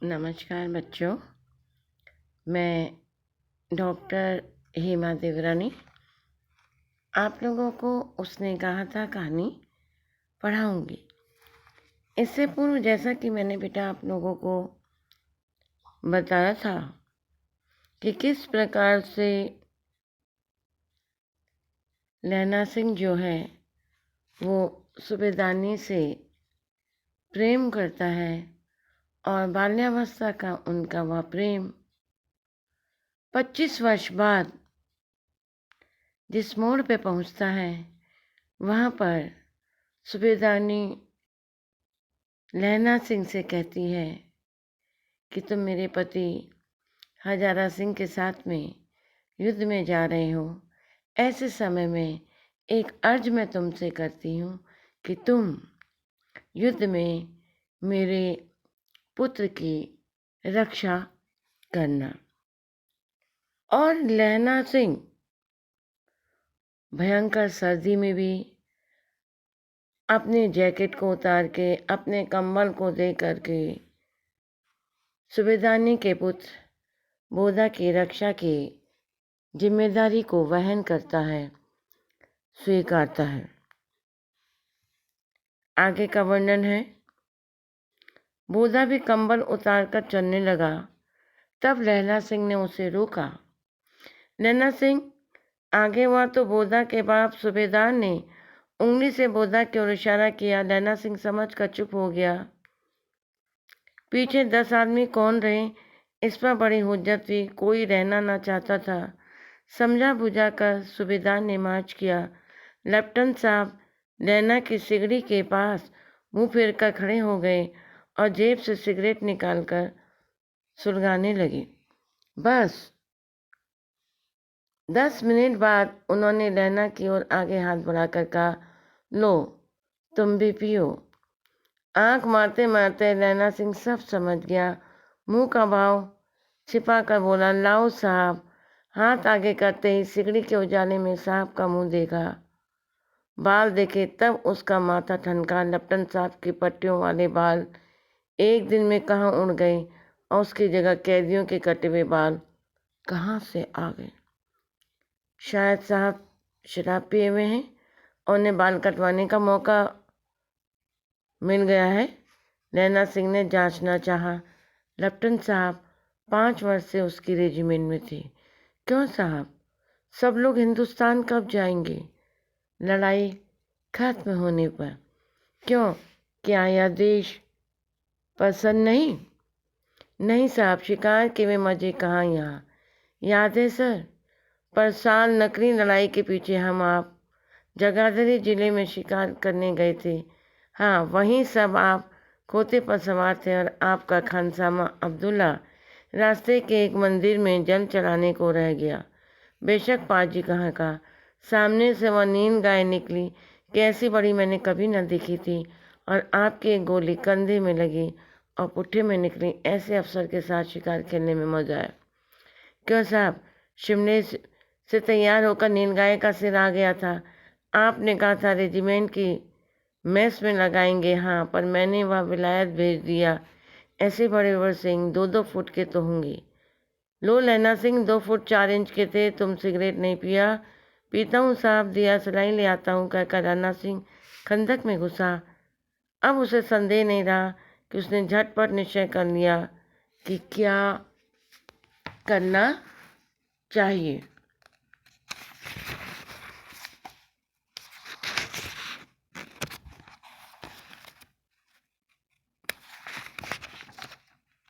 नमस्कार बच्चों, मैं डॉक्टर हेमा देवरानी आप लोगों को उसने कहा था कहानी पढ़ाऊंगी। इससे पूर्व जैसा कि मैंने बेटा आप लोगों को बताया था कि किस प्रकार से लैला सिंह जो है वो सूबेदारनी से प्रेम करता है और बाल्यावस्था का उनका वह प्रेम 25 वर्ष बाद जिस मोड़ पे पहुंचता है वहाँ पर सूबेदारनी लैला सिंह से कहती है कि तुम मेरे पति हजारा सिंह के साथ में युद्ध में जा रहे हो। ऐसे समय में एक अर्ज मैं तुमसे करती हूँ कि तुम युद्ध में मेरे पुत्र की रक्षा करना। और लैला सिंह भयंकर सर्दी में भी अपने जैकेट को उतार के अपने कंबल को दे करके सूबेदारनी के पुत्र बोधा की रक्षा की जिम्मेदारी को वहन करता है, स्वीकारता है। आगे का वर्णन है। बोधा भी कंबल उतारकर चलने लगा। तब लैला सिंह ने उसे रोका। लैला सिंह आगे हुआ तो बोधा के बाप सूबेदार ने उंगली से बोधा की ओर इशारा किया। लैला सिंह समझ कर चुप हो गया। पीछे 10 आदमी कौन रहे इस पर बड़ी हुज्जत थी। कोई रहना ना चाहता था। समझा बुझा कर सूबेदार ने मार्च किया। लेफ्टिनेंट साहब लैला की सिगड़ी के पास मुंह फेर कर खड़े हो गए और जेब से सिगरेट निकालकर सुलगाने लगे। बस 10 मिनट बाद उन्होंने लैला की ओर आगे हाथ बढ़ाकर कहा, लो तुम भी पियो। आंख मारते मारते लैला सिंह सब समझ गया। मुंह का भाव छिपा कर बोला, लाओ साहब। हाथ आगे करते ही सिगड़ी के उजाले में साहब का मुंह देखा, बाल देखे, तब उसका माथा ठनका। लेफ्टिनेंट साहब की पट्टियों वाले बाल एक दिन में कहाँ उड़ गए और उसकी जगह कैदियों के कटे हुए बाल कहाँ से आ गए। शायद साहब शराब पिए हुए हैं और उन्हें बाल कटवाने का मौका मिल गया है। लैला सिंह ने जांचना चाहा। लेफ्टिनेंट साहब 5 वर्ष से उसकी रेजिमेंट में थे। क्यों साहब, सब लोग हिंदुस्तान कब जाएंगे? लड़ाई खत्म होने पर। क्यों, क्या यह देश पसंद नहीं? नहीं साहब, शिकार के में मज़े कहाँ यहाँ। याद है सर, पर साल नकली लड़ाई के पीछे हम आप जगाधरी ज़िले में शिकार करने गए थे। हाँ, वहीं सब आप खोते पर सवार थे और आपका खानसामा अब्दुल्ला रास्ते के एक मंदिर में जल चढ़ाने को रह गया। बेशक पाजी कहाँ का, सामने से वह नील गाय निकली कि ऐसी बड़ी मैंने कभी न देखी थी। और आपकी एक गोली कंधे में लगी और पुट्ठे में निकली। ऐसे अफसर के साथ शिकार खेलने में मजा आया। क्यों साहब, शिमले से तैयार होकर नीलगाय का सिर आ गया था। आपने कहा था रेजिमेंट की मेस में लगाएंगे। हाँ, पर मैंने वह विलायत भेज दिया। ऐसे बड़े बड़े सिंह 2-2 फुट के तो होंगे। लो लैला सिंह 2 फुट 4 इंच के थे। तुम सिगरेट नहीं पिया? पीता हूँ साहब, दिया सलाई ले आता हूँ, कहकर लैला सिंह खंदक में घुसा। अब उसे संदेह नहीं रहा कि उसने झटपट निश्चय कर लिया कि क्या करना चाहिए।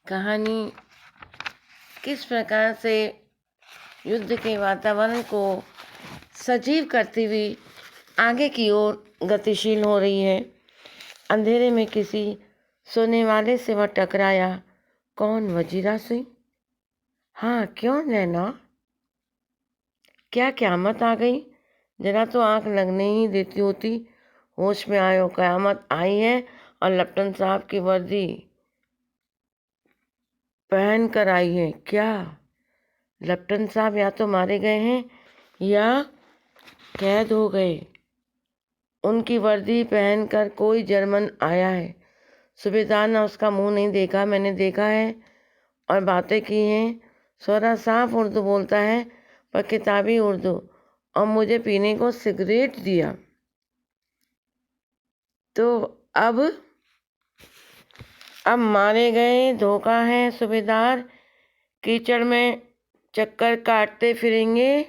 कहानी किस प्रकार से युद्ध के वातावरण को सजीव करती हुई आगे की ओर गतिशील हो रही है। अंधेरे में किसी सोने वाले से वह टकराया। कौन, वजीरा सिंह? हाँ, क्यों नैना, क्या क़यामत आ गई? जरा तो आंख लगने ही देती होती। होश में आयो, क़यामत आई है और लेफ्टिनेंट साहब की वर्दी पहन कर आई है। क्या लेफ्टिनेंट साहब या तो मारे गए हैं या कैद हो गए? उनकी वर्दी पहनकर कोई जर्मन आया है। सूबेदार ने उसका मुंह नहीं देखा, मैंने देखा है और बातें की हैं। स्वरा साफ उर्दू बोलता है पर किताबी उर्दू, और मुझे पीने को सिगरेट दिया। तो अब मारे गए, धोखा है सूबेदार, कीचड़ में चक्कर काटते फिरेंगे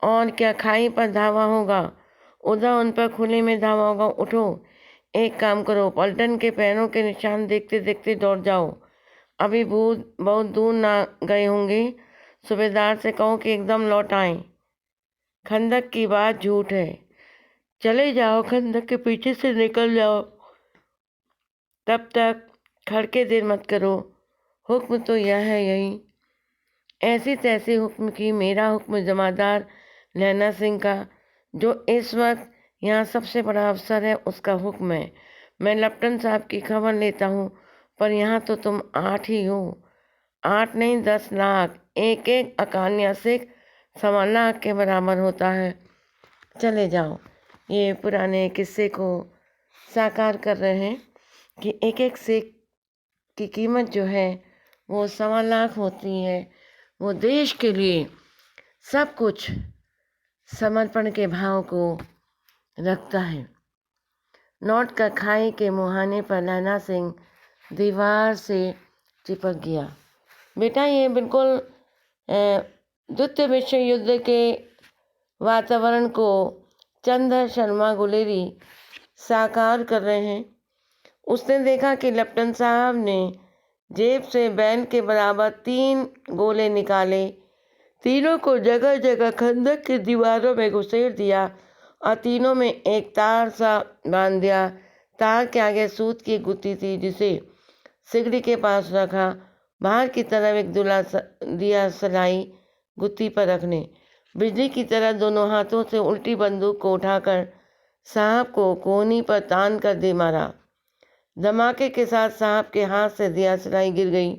और क्या खाई पर धावा होगा, उधर उन पर खुले में धावा होगा। उठो, एक काम करो, पलटन के पैरों के निशान देखते देखते दौड़ जाओ, अभी बहुत दूर ना गए होंगे। सूबेदार से कहो कि एकदम लौट आए। खंदक की बात झूठ है, चले जाओ, खंदक के पीछे से निकल जाओ, तब तक खड़के देर मत करो। हुक्म तो यह है यही। ऐसी तैसी हुक्म की, मेरा हुक्म जमादार लैना सिंह का, जो इस वक्त यहाँ सबसे बड़ा अफसर है, उसका हुक्म है। मैं लेफ्टिनेंट साहब की खबर लेता हूँ, पर यहाँ तो तुम 8 ही हो। 8 नहीं 10 लाख, एक एक अकानिया सिख 1.25 लाख के बराबर होता है। चले जाओ। ये पुराने किस्से को साकार कर रहे हैं कि एक एक सिख की कीमत जो है वो 1.25 लाख होती है। वो देश के लिए सब कुछ समर्पण के भाव को रखता है। नोट का खाई के मुहाने पर लैना सिंह दीवार से चिपक गया। बेटा, ये बिल्कुल द्वितीय विश्व युद्ध के वातावरण को चंद्र शर्मा गुलेरी साकार कर रहे हैं। उसने देखा कि लेफ्टिनेंट साहब ने जेब से बैन के बराबर 3 गोले निकाले, तीनों को जगह जगह खंदक की दीवारों में घुसेड़ दिया और तीनों में एक तार सा बांध दिया। तार के आगे सूत की गुत्थी थी, जिसे सिगड़ी के पास रखा। बाहर की तरफ एक दिया सलाई गुत्थी पर रखने। बिजली की तरह दोनों हाथों से उल्टी बंदूक को उठाकर साहब को कोहनी पर तान कर दे मारा। धमाके के साथ साहब के हाथ से दिया सलाई गिर गई।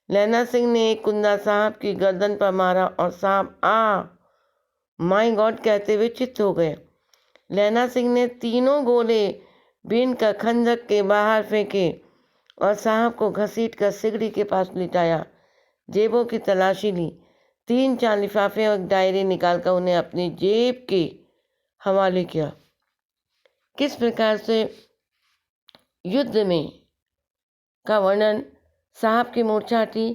लैना सिंह ने एक कुंदा साहब की गर्दन पर मारा और साहब माय गॉड कहते हुए चित्त हो गए। लैना सिंह ने तीनों गोले बीन कर खंदक के बाहर फेंके और साहब को घसीट कर सिगड़ी के पास लिटाया। जेबों की तलाशी ली, 3-4 लिफाफे और एक डायरी निकालकर उन्हें अपनी जेब के हवाले किया। किस प्रकार से युद्ध में का वर्णन साहब की मूर्छा हटी।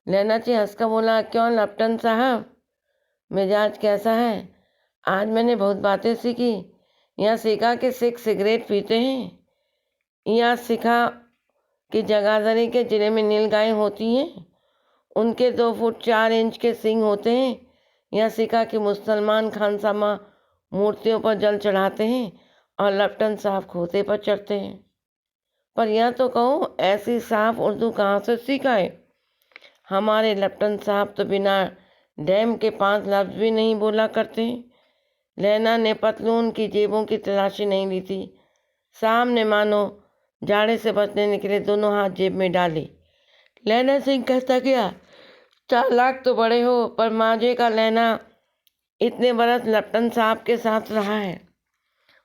लैना जी हंसकर बोला, क्यों लेफ्टिनेंट साहब, मिजाज कैसा है? आज मैंने बहुत बातें सीखी। यहाँ सीखा कि सिख सिगरेट पीते हैं, यहाँ सीखा कि जगाधरी के जिले में नीलगाय होती हैं, उनके 2 फुट 4 इंच के सींग होते हैं। यहाँ सीखा कि मुसलमान खानसामा मूर्तियों पर जल चढ़ाते हैं और लेफ्टिनेंट साहब खोते पर चढ़ते हैं। पर यह तो कहो, ऐसी साफ उर्दू कहाँ से सीखा है? हमारे लेफ्टिनेंट साहब तो बिना डैम के 5 लफ्ज़ भी नहीं बोला करते। लैना ने पतलून की जेबों की तलाशी नहीं ली थी। साहब ने मानो जाड़े से बचने निकले दोनों हाथ जेब में डाले। लैना सिंह कहता गया, 4 लाख तो बड़े हो, पर माजे का लैना इतने बरस लेफ्टिनेंट साहब के साथ रहा है।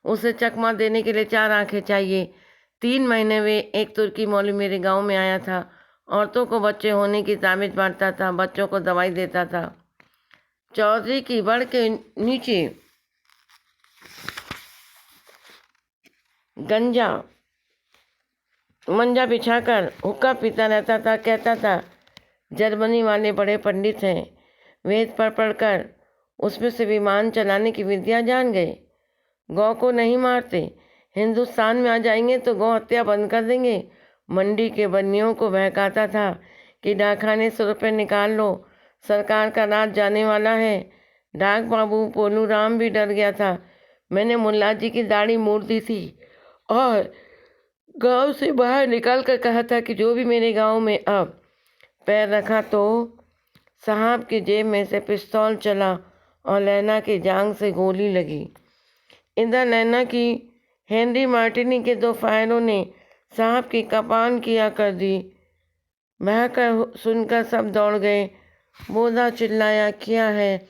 उसे चकमा देने के लिए 4 आंखें चाहिए। 3 महीने में एक तुर्की मौलवी मेरे गांव में आया था। औरतों को बच्चे होने की ताबीज़ बांटता था, बच्चों को दवाई देता था। चौधरी की बड़ के नीचे मंजा बिछाकर हुक्का पीता रहता था। कहता था, जर्मनी वाले बड़े पंडित हैं, वेद पढ़कर उसमें से विमान चलाने की विद्या जान गए। गौ को नहीं मारते, हिंदुस्तान में आ जाएंगे तो गौ हत्या बंद कर देंगे। मंडी के बनियों को बहकाता था कि डाकखाने से रुपये निकाल लो, सरकार का राज जाने वाला है। डाक बाबू पोलू राम भी डर गया था। मैंने मुल्ला जी की दाढ़ी मोड़ दी थी और गांव से बाहर निकल कर कहा था कि जो भी मेरे गांव में अब पैर रखा तो साहब की जेब में से पिस्तौल चला और लैना की जांग से गोली लगी। इधर लैना की हेनरी मार्टिनी के 2 फायरों ने साहब की कपान किया कर दी। बहकर सुनकर सब दौड़ गए। बोधा चिल्लाया, क्या है?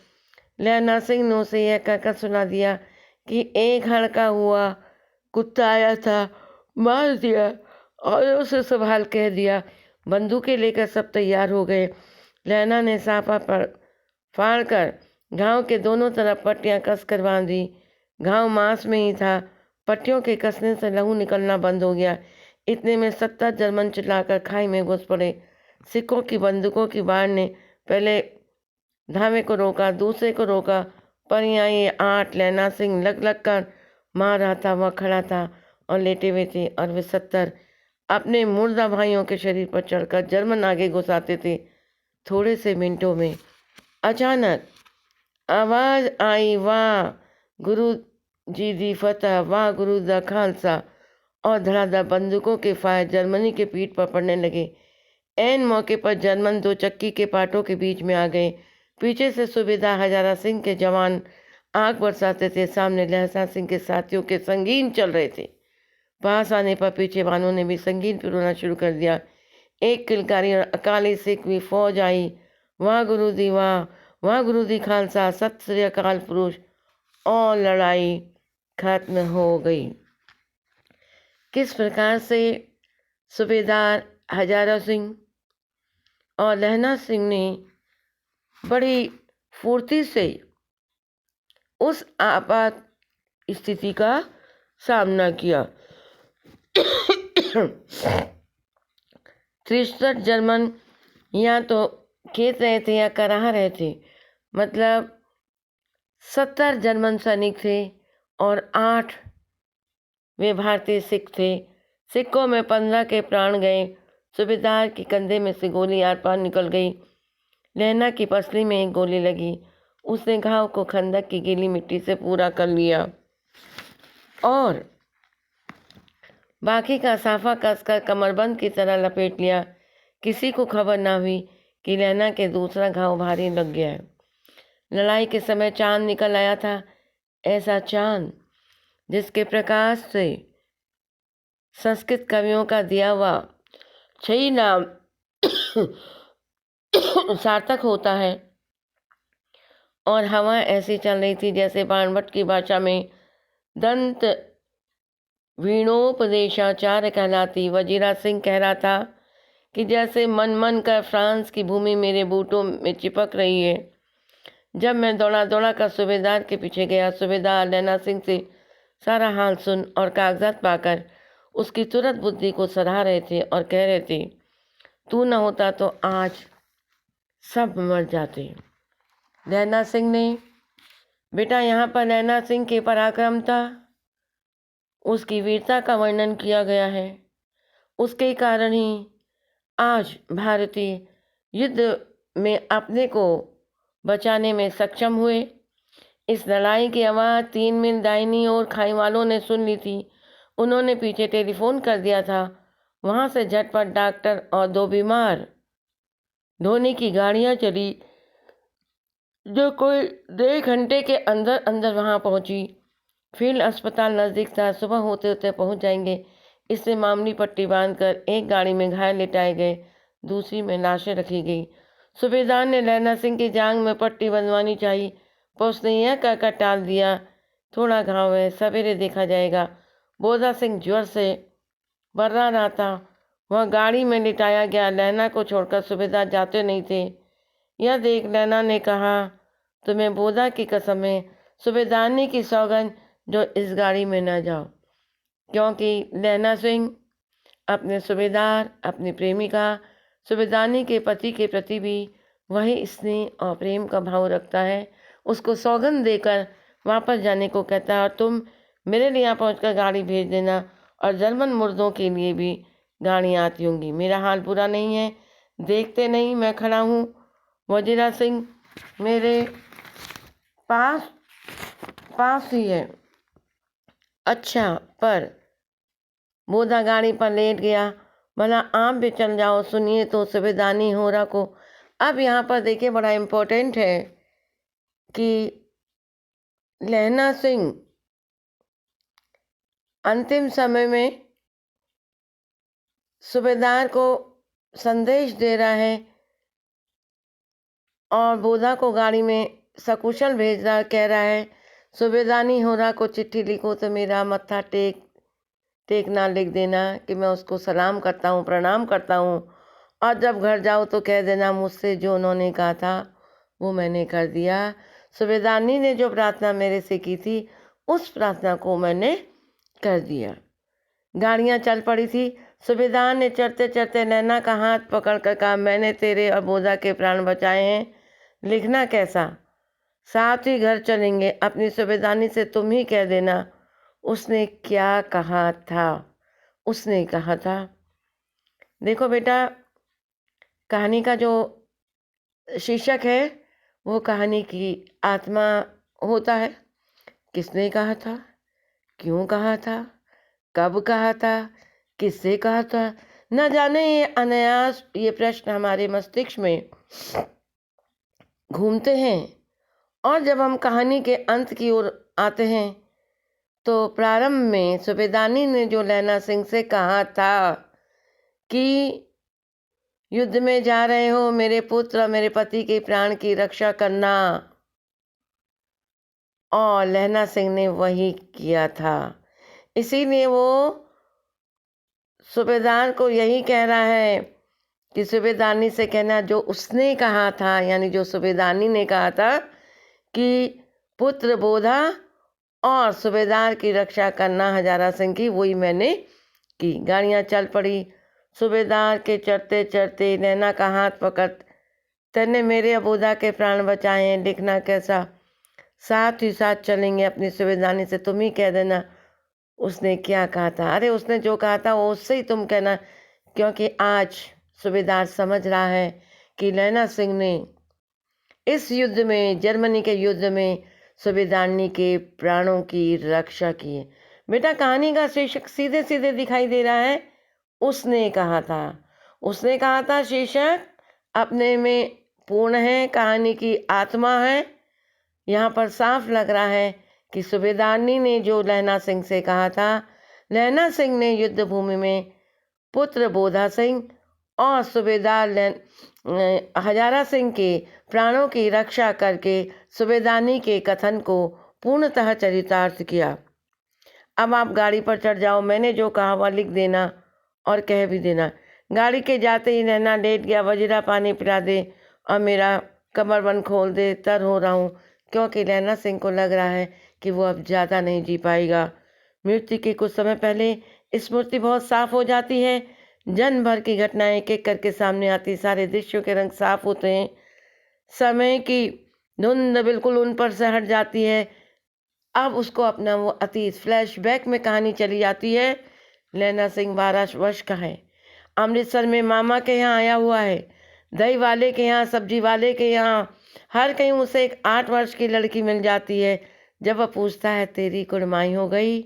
लैना सिंह ने उसे यह कहकर सुना दिया कि एक हड़का हुआ कुत्ता आया था, मार दिया और उसे संभाल कह दिया। बंदूकें लेकर सब तैयार हो गए। लैला ने साफा पर फाड़ कर घाव के दोनों तरफ पट्टियां कस कर बांध दी। घाव मांस में ही था। पट्टियों के कसने से लहू निकलना बंद हो गया। इतने में 70 जर्मन चिल्लाकर खाई में घुस पड़े। सिखों की बंदूकों की बाढ़ ने पहले धावे को रोका, दूसरे को रोका, पर यहाँ ये 8 लैला सिंह लग लग कर मार रहा था। वह खड़ा था और लेटे हुए थे, और वे 70 अपने मुर्दा भाइयों के शरीर पर चढ़कर जर्मन आगे घुसाते थे। थोड़े से मिनटों में अचानक आवाज़ आई, वाह गुरु जी दी फतह, वाह गुरु दा खालसा, और धड़ाधड़ बंदूकों के फायर जर्मनी के पीठ पर पड़ने लगे। ऐन मौके पर जर्मन 2 चक्की के पाटों के बीच में आ गए। पीछे से सूबेदार हजारा सिंह के जवान आग बरसाते थे। सामने लहसा सिंह के साथियों के संगीन चल रहे थे। पास आने पर पीछे वालों ने भी संगीन पिरोना शुरू कर दिया। एक किलकारी और अकाली सिख भी फौज आई। वाह गुरु दी वाह, वाह गुरु दी खालसा, सत श्री अकाल पुरुष, और लड़ाई खत्म हो गई। किस प्रकार से सूबेदार हजारा सिंह और लहना सिंह ने बड़ी फुर्ती से उस आपात स्थिति का सामना किया। 63 जर्मन या तो खेत रहे थे या कराह रहे थे। मतलब 70 जर्मन सैनिक थे और 8 वे भारतीय सिख थे। सिखों में 15 के प्राण गए। सूबेदार के कंधे में से गोली आर पार निकल गई। लहना की पसली में एक गोली लगी। उसने घाव को खंदक की गीली मिट्टी से पूरा कर लिया और बाकी का साफा कसकर कमरबंद की तरह लपेट लिया। किसी को खबर ना हुई कि लहना के दूसरा घाव भारी लग गया है। लड़ाई के समय चांद निकल आया था, ऐसा चांद जिसके प्रकाश से संस्कृत कवियों का दिया हुआ 6 नाम सार्थक होता है। और हवा ऐसी चल रही थी जैसे बाणभट्ट की भाषा में दंत वीणोपदेशाचार्य कहलाती। वजीरा सिंह कह रहा था कि जैसे मन मन कर फ्रांस की भूमि मेरे बूटों में चिपक रही है। जब मैं दौड़ा दौड़ा कर सूबेदार के पीछे गया, सूबेदार लैला सिंह से सारा हाल सुन और कागजात पाकर उसकी तुरंत बुद्धि को सराह रहे थे और कह रहे थे, तू न होता तो आज सब मर जाते। लैला सिंह ने, बेटा यहाँ पर लैला सिंह के पराक्रम था, उसकी वीरता का वर्णन किया गया है। उसके कारण ही आज भारतीय युद्ध में अपने को बचाने में सक्षम हुए। इस लड़ाई की आवाज़ 3 मील दाहिनी ओर खाई वालों ने सुन ली थी। उन्होंने पीछे टेलीफोन कर दिया था। वहाँ से झटपट डॉक्टर और 2 बीमार धोने की गाड़ियाँ चली, जो कोई 1.5 घंटे के अंदर अंदर वहाँ पहुँची। फील्ड अस्पताल नज़दीक था, सुबह होते होते पहुँच जाएंगे। इससे मामूली पट्टी बांधकर एक गाड़ी में घायल लेटाए गए, दूसरी में लाशें रखी गई। सूबेदार ने लैला सिंह की जांघ में पट्टी बंधवानी चाहिए, पर उसने यह कहकर टाल दिया, थोड़ा घाव है, सवेरे देखा जाएगा। बोधा सिंह ज्वर से बर्रा रहा था। वह गाड़ी में लिटाया गया। लैला को छोड़कर सूबेदार जाते नहीं थे। यह देख लैला ने कहा, तुम्हें बोधा की कसम है, सूबेदारनी की सौगंध, जो इस गाड़ी में न जाओ। क्योंकि लैला सिंह अपने सूबेदार, अपनी प्रेमिका सूबेदारनी के पति के प्रति भी वही स्नेह और प्रेम का भाव रखता है। उसको सौगंध देकर वापस जाने को कहता है, और तुम मेरे लिए यहाँ पहुँचकर गाड़ी भेज देना, और जर्मन मुर्दों के लिए भी गाड़ियाँ आती होंगी। मेरा हाल बुरा नहीं है, देखते नहीं मैं खड़ा हूँ। वजीरा सिंह मेरे पास ही है। अच्छा, पर बोधा गाड़ी पर लेट गया। भला आप भी चल जाओ, सुनिए तो सूबेदारनी होरा को। अब यहाँ पर देखिए, बड़ा इम्पोर्टेंट है कि लैला सिंह अंतिम समय में सूबेदार को संदेश दे रहा है और बोधा को गाड़ी में सकुशल भेज रहा, कह रहा है, सूबेदारनी होरा को चिट्ठी लिखो तो मेरा मत्था टेकना लिख देना कि मैं उसको सलाम करता हूँ, प्रणाम करता हूँ, और जब घर जाओ तो कह देना मुझसे जो उन्होंने कहा था वो मैंने कर दिया। सूबेदारनी ने जो प्रार्थना मेरे से की थी उस प्रार्थना को मैंने कर दिया। गाड़ियाँ चल पड़ी थी। सूबेदार ने चढ़ते चढ़ते नैना का हाथ पकड़ कर कहा, मैंने तेरे और बोधा के प्राण बचाए हैं, लिखना कैसा, साथ ही घर चलेंगे, अपनी सूबेदारनी से तुम ही कह देना उसने क्या कहा था। उसने कहा था, देखो बेटा, कहानी का जो शीर्षक है वो कहानी की आत्मा होता है। किसने कहा था, क्यों कहा था, कब कहा था, किससे कहा था, न जाने ये अनायास ये प्रश्न हमारे मस्तिष्क में घूमते हैं। और जब हम कहानी के अंत की ओर आते हैं तो प्रारंभ में सूबेदारनी ने जो लैला सिंह से कहा था कि युद्ध में जा रहे हो, मेरे पुत्र और मेरे पति के प्राण की रक्षा करना, और लैला सिंह ने वही किया था। इसीलिए वो सूबेदार को यही कह रहा है कि सूबेदारनी से कहना जो उसने कहा था, यानी जो सूबेदारनी ने कहा था कि पुत्र बोधा और सूबेदार की रक्षा करना हजारा सिंह की, वही मैंने की। गाड़ियाँ चल पड़ी। सूबेदार के चढ़ते चढ़ते नैना का हाथ पकड़, तेने मेरे बोधा के प्राण बचाए हैं, लिखना कैसा, साथ ही साथ चलेंगे, अपनी सूबेदारनी से तुम ही कह देना उसने क्या कहा था। अरे उसने जो कहा था वो उससे ही तुम कहना, क्योंकि आज सूबेदार समझ रहा है कि लैला सिंह ने इस युद्ध में, जर्मनी के युद्ध में सूबेदारनी के प्राणों की रक्षा की है। बेटा, कहानी का शीर्षक सीधे सीधे दिखाई दे रहा है, उसने कहा था। उसने कहा था शीर्षक अपने में पूर्ण है, कहानी की आत्मा है। यहाँ पर साफ लग रहा है कि सूबेदारनी ने जो लैला सिंह से कहा था, लैला सिंह ने युद्ध भूमि में पुत्र बोधा सिंह और सूबेदार हजारा सिंह के प्राणों की रक्षा करके सूबेदारनी के कथन को पूर्णतः चरितार्थ किया। अब आप गाड़ी पर चढ़ जाओ, मैंने जो कहा वह लिख देना और कह भी देना। गाड़ी के जाते ही नैना लेट गया, वजीरा पानी पिला दे और मेरा कमरबंद खोल दे, तर हो रहा हूँ, क्योंकि लैला सिंह को लग रहा है कि वो अब ज़्यादा नहीं जी पाएगा। मृत्यु के कुछ समय पहले स्मृति बहुत साफ हो जाती है, जन्म भर की घटनाएं एक एक करके सामने आती, सारे दृश्यों के रंग साफ होते हैं, समय की धुंध बिल्कुल उन पर से हट जाती है। अब उसको अपना वो अतीत फ्लैशबैक में कहानी चली जाती है। लैला सिंह 12 वर्ष का है, अमृतसर में मामा के यहाँ आया हुआ है, दही वाले के यहाँ, सब्जी वाले के यहाँ, हर कहीं उसे एक 8 वर्ष की लड़की मिल जाती है। जब वह पूछता है तेरी कुड़माई हो गई,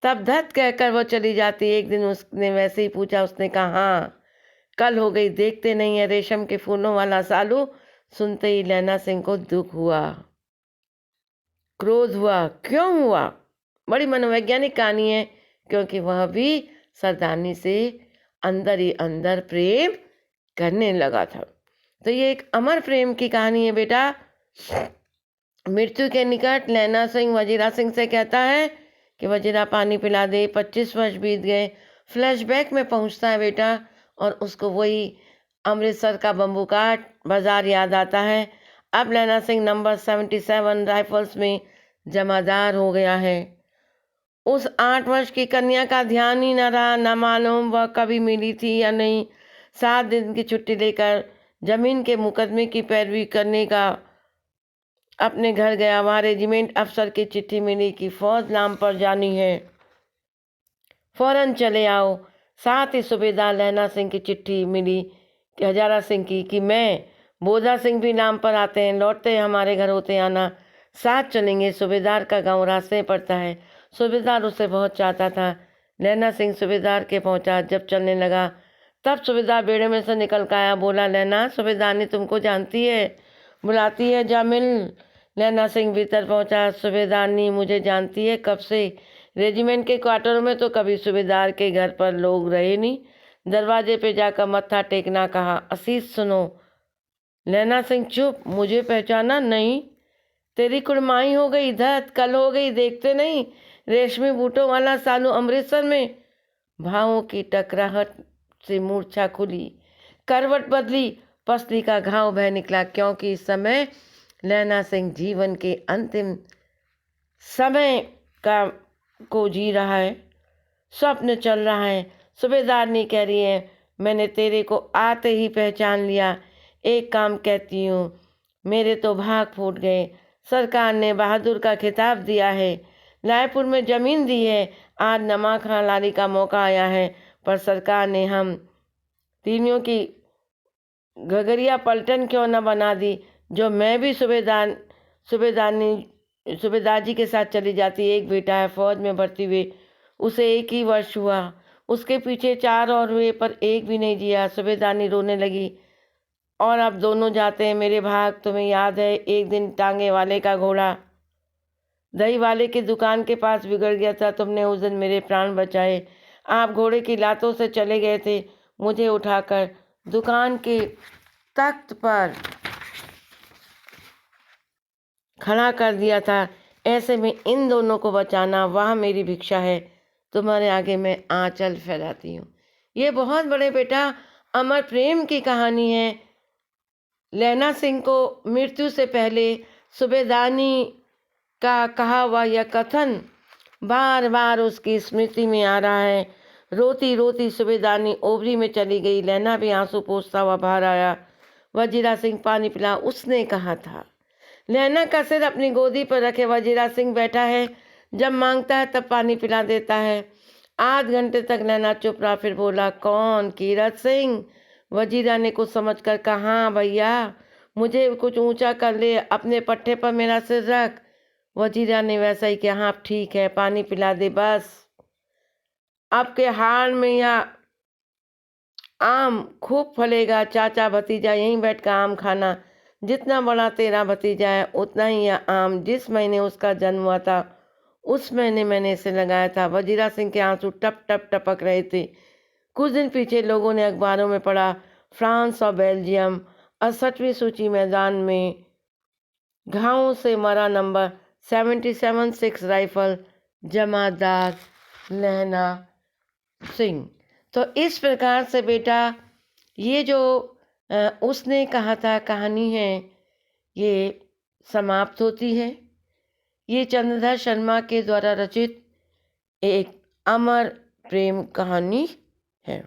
तब धत कहकर वो चली जाती। एक दिन उसने वैसे ही पूछा, उसने कहा हाँ कल हो गई, देखते नहीं है रेशम के फूलों वाला सालू। सुनते ही लैला सिंह को दुख हुआ, क्रोध हुआ। क्यों हुआ? बड़ी मनोवैज्ञानिक कहानी है, क्योंकि वह भी सरदारनी से अंदर ही अंदर प्रेम करने लगा था। तो ये एक अमर प्रेम की कहानी है बेटा। मृत्यु के निकट लैला सिंह वजीरा सिंह से कहता है कि वजीरा पानी पिला दे। 25 वर्ष बीत गए। फ्लैशबैक में पहुंचता है बेटा, और उसको वही अमृतसर का बम्बू काट बाजार याद आता है। अब लैला सिंह नंबर 77 राइफल्स में जमादार हो गया है। उस 8 वर्ष की कन्या का ध्यान ही न रहा, न मालूम वह कभी मिली थी या नहीं। 7 दिन की छुट्टी लेकर जमीन के मुकदमे की पैरवी करने का अपने घर गया। वहाँ रेजिमेंट अफसर की चिट्ठी मिली कि फौज नाम पर जानी है, फौरन चले आओ। साथ ही सूबेदार लैला सिंह की चिट्ठी मिली कि हजारा सिंह की, कि मैं बोधा सिंह भी नाम पर आते हैं, लौटते हमारे घर होते आना, साथ चलेंगे। सूबेदार का गांव रास्ते में पड़ता है। सूबेदार उसे बहुत चाहता था। लैला सिंह सूबेदार के पहुंचा। जब चलने लगा तब सूबेदार बेड़े में से निकल कर आया। बोला, लैला, सूबेदारनी तुमको जानती है, बुलाती है, जा मिल। लैला सिंह भीतर पहुंचा। सूबेदारनी मुझे जानती है, कब से? रेजिमेंट के क्वार्टरों में तो कभी सूबेदार के घर पर लोग रहे नहीं। दरवाजे पे जाकर मत्था टेकना कहा। असीस सुनो। लैला सिंह चुप। मुझे पहचाना नहीं? तेरी कुड़माई हो गई, धत कल हो गई, देखते नहीं रेशमी बूटों वाला सालू अमृतसर में। भावों की टकराहट से मूर्छा खुली, करवट बदली, पसली का घाव बह निकला, क्योंकि इस समय लैना सिंह जीवन के अंतिम समय का को जी रहा है। स्वप्न चल रहा है। सूबेदारनी कह रही है, मैंने तेरे को आते ही पहचान लिया। एक काम कहती हूँ, मेरे तो भाग फूट गए। सरकार ने बहादुर का खिताब दिया है, रायपुर में ज़मीन दी है। आज नमाखा लारी का मौका आया है, पर सरकार ने हम तीनों की घगरिया पलटन क्यों न बना दी, जो मैं भी सूबेदार जी के साथ चली जाती। एक बेटा है फौज में भर्ती हुए, उसे 1 ही वर्ष हुआ। उसके पीछे 4 और हुए, पर एक भी नहीं जिया। सूबेदारनी रोने लगी। और अब दोनों जाते हैं मेरे भाग। तुम्हें याद है एक दिन टांगे वाले का घोड़ा दही वाले की दुकान के पास बिगड़ गया था। तुमने उस दिन मेरे प्राण बचाए। आप घोड़े की लातों से चले गए थे, मुझे उठाकर दुकान के तख्त पर खड़ा कर दिया था। ऐसे में इन दोनों को बचाना, वह मेरी भिक्षा है। तुम्हारे आगे मैं आंचल फैलाती हूँ। ये बहुत बड़े बेटा अमर प्रेम की कहानी है। लैना सिंह को मृत्यु से पहले सूबेदारनी का कहा हुआ यह कथन बार बार उसकी स्मृति में आ रहा है। रोती रोती सूबेदारनी ओबरी में चली गई। लैना भी आंसू पोंछता हुआ बाहर आया। वजीरा सिंह पानी पिला, उसने कहा था। लैना का सिर अपनी गोदी पर रखे वजीरा सिंह बैठा है। जब मांगता है तब पानी पिला देता है। आध घंटे तक लैना चुप रहा, फिर बोला, कौन? कीरत सिंह। वजीरा ने कुछ समझकर कहा, हाँ भैया, मुझे कुछ ऊंचा कर ले, अपने पट्टे पर मेरा सिर रख। वजीरा ने वैसा ही किया। हाँ ठीक है, पानी पिला दे बस। आपके हाड़ में या आम खूब फलेगा। चाचा भतीजा यहीं बैठ कर आम खाना। जितना बड़ा तेरा भतीजा है उतना ही यह आम। जिस महीने उसका जन्म हुआ था उस महीने मैंने इसे लगाया था। वजीरा सिंह के आंसू टप टप टपक रहे थे। कुछ दिन पीछे लोगों ने अखबारों में पढ़ा, फ्रांस और बेल्जियम 68वीं सूची मैदान में घावों से मरा नंबर 77 राइफल जमादार लैना सिंह। तो इस प्रकार से बेटा ये जो उसने कहा था कहानी है, ये समाप्त होती है। ये चंद्रधर शर्मा के द्वारा रचित एक अमर प्रेम कहानी है।